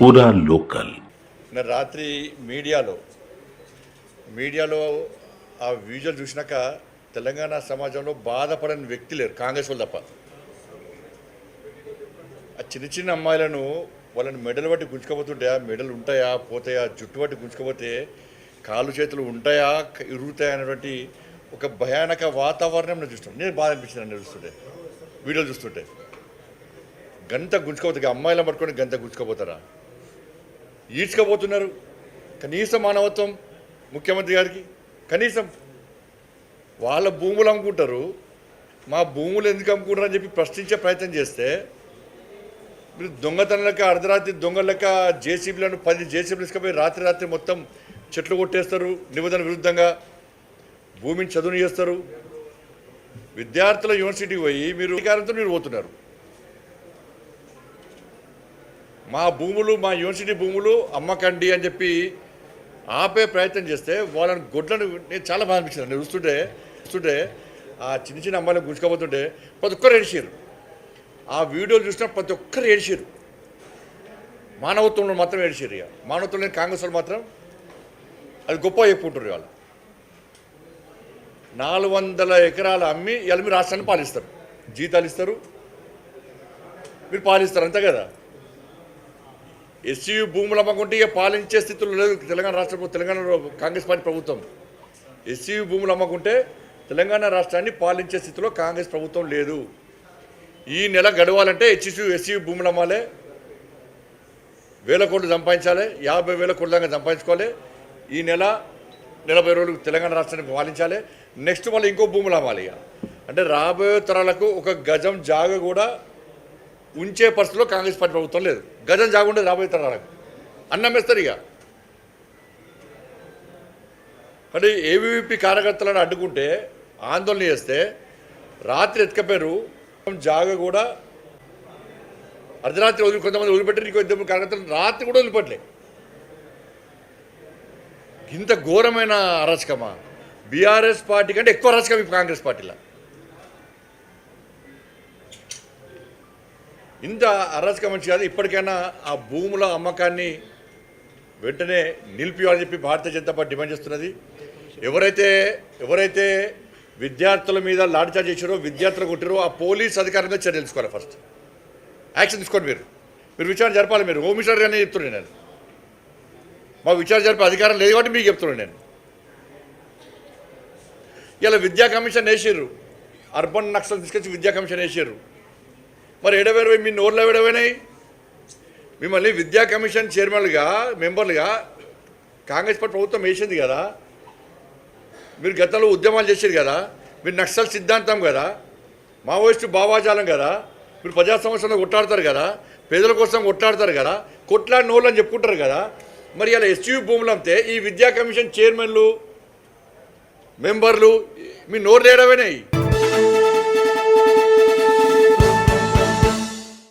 పూరా లోకల్. రాత్రి మీడియాలో ఆ విజువల్ చూసినాక తెలంగాణ సమాజంలో బాధపడని వ్యక్తి లేరు, కాంగ్రెస్ వాళ్ళు తప్ప. ఆ చిన్న చిన్న అమ్మాయిలను వాళ్ళని మెడలు బట్టి గుంజుకోబోతుంటాయా, మెడలు ఉంటాయా పోతాయా, జుట్టు బట్టి గుంజుకోపోతే కాళ్ళు చేతులు ఉంటాయా ఇరుగుతాయా అనేటువంటి ఒక భయానక వాతావరణం నేను చూస్తాను. నేను బాధ అనిపించింది నన్ను చూస్తుంటే, వీడియోలు చూస్తుంటే. గంత గుంజుకోపోతే అమ్మాయిలను పట్టుకొని గంత గుంజుకోపోతారా? ఈడ్చుకోబోతున్నారు. కనీసం మానవత్వం ముఖ్యమంత్రి గారికి, కనీసం వాళ్ళ భూములు అమ్ముకుంటారు, మా భూములు ఎందుకు అమ్ముకుంటారు అని చెప్పి ప్రశ్నించే ప్రయత్నం చేస్తే మీరు దొంగతనం లెక్క, అర్ధరాత్రి దొంగల లెక్క జేసీబీలను 10 జేసీబీలు తీసుకుపోయి రాత్రి మొత్తం చెట్లు కొట్టేస్తారు, నిబంధన విరుద్ధంగా భూమిని చదువుని చేస్తారు. విద్యార్థుల యూనివర్సిటీకి పోయి మీరు అధికారంతో మీరు పోతున్నారు. మా భూములు, మా యూనివర్సిటీ భూములు అమ్మకండి అని చెప్పి ఆపే ప్రయత్నం చేస్తే వాళ్ళని గొడ్లను నేను చాలా బాధ అనిపించింది. నేను చూస్తుంటే ఆ చిన్న చిన్న అమ్మాయిలను గుంజుకోబోతుంటే ప్రతి ఒక్కరు ఏడిచారు. ఆ వీడియోలు చూసినా ప్రతి ఒక్కరు ఏడిచారు. మానవత్వంలో మాత్రం ఏడిచారు. ఇక మానవత్వం లేని కాంగ్రెస్ వాళ్ళు మాత్రం అది గొప్ప చెప్పుకుంటారు. ఇవాళ 400 ఎకరాలు అమ్మి ఇవాళ మీరు రాష్ట్రాన్ని పాలిస్తారు, జీతాలు ఇస్తారు, మీరు పాలిస్తారు, అంతే కదా. ఎస్సీ భూములు అమ్మకుంటే ఇక పాలించే స్థితిలో లేదు తెలంగాణలో కాంగ్రెస్ పార్టీ ప్రభుత్వం. ఎస్సీ భూములు అమ్మకుంటే తెలంగాణ రాష్ట్రాన్ని పాలించే స్థితిలో కాంగ్రెస్ ప్రభుత్వం లేదు. ఈ నెల గడవాలంటే ఎస్సీ భూములు అమ్మాలి, 1000 కోట్లు సంపాదించాలి, 50,000 కోట్ల దాకా సంపాదించుకోవాలి. ఈ నెల 40 రోజులు తెలంగాణ రాష్ట్రాన్ని పాలించాలి. నెక్స్ట్ మళ్ళీ ఇంకో భూములు అమ్మాలి. ఇక అంటే రాబోయే తరాలకు ఒక గజం జాగ కూడా ఉంచే పరిస్థితిలో కాంగ్రెస్ పార్టీ ప్రభుత్వం లేదు. గజం జాగుండేది రాబోయే తరాలకు, అన్నమేస్తారు. ఇక అంటే ఏబీవీపీ కార్యకర్తలను అడ్డుకుంటే, ఆందోళన చేస్తే రాత్రి ఎత్తుకపోయారు. జాగ కూడా అర్ధరాత్రి కొంతమంది వదిలిపెట్టారు, ఇంకో 2 కార్యకర్తలు రాత్రి కూడా వదిలిపెట్టలే. ఇంత ఘోరమైన అరాచకమా? బీఆర్ఎస్ పార్టీ కంటే ఎక్కువ అరాచకం ఇప్పుడు కాంగ్రెస్ పార్టీలో. ఇంత అరాచకం మంచి కాదు. ఇప్పటికైనా ఆ భూముల అమ్మకాన్ని వెంటనే నిలిపియాలని చెప్పి భారతీయ జనతా పార్టీ డిమాండ్ చేస్తున్నది. ఎవరైతే విద్యార్థుల మీద లాఠీచార్జ్ చేశారో, విద్యార్థులు కొట్టారో ఆ పోలీస్ అధికారంగా చర్య తెలుసుకోవాలి. ఫస్ట్ యాక్షన్ తీసుకోండి. మీరు విచారణ జరపాలి. మీరు హోమ్ మినిస్టర్ గానే చెప్తున్నాను నేను. మా విచారణ జరిపే అధికారం లేదు కాబట్టి మీకు చెప్తున్నాను నేను. ఇలా విద్యా కమిషన్ వేసారు, అర్బన్ నక్సల్ తీసుకొచ్చి విద్యా కమిషన్ వేసారు. మరి ఎడవేరు మీ నోర్లో ఎడవైనాయి? మిమ్మల్ని విద్యా కమిషన్ చైర్మన్లుగా, మెంబర్లుగా కాంగ్రెస్ పార్టీ ప్రభుత్వం వేసింది కదా. మీరు గతంలో ఉద్యమాలు చేశారు కదా, మీరు నక్సల్ సిద్ధాంతం కదా, మావోయిస్టు భావాజాలం కదా, మీరు ప్రజా సమస్యలను కొట్లాడతారు కదా, పేదల కోసం కొట్లాడతారు కదా, కొట్లాడిన నోళ్ళు అని చెప్పుకుంటారు కదా. మరి ఇలా ఎస్యూ భూములు అమ్మితే ఈ విద్యా కమిషన్ చైర్మన్లు, మెంబర్లు మీ నోరు లేడవేనాయి.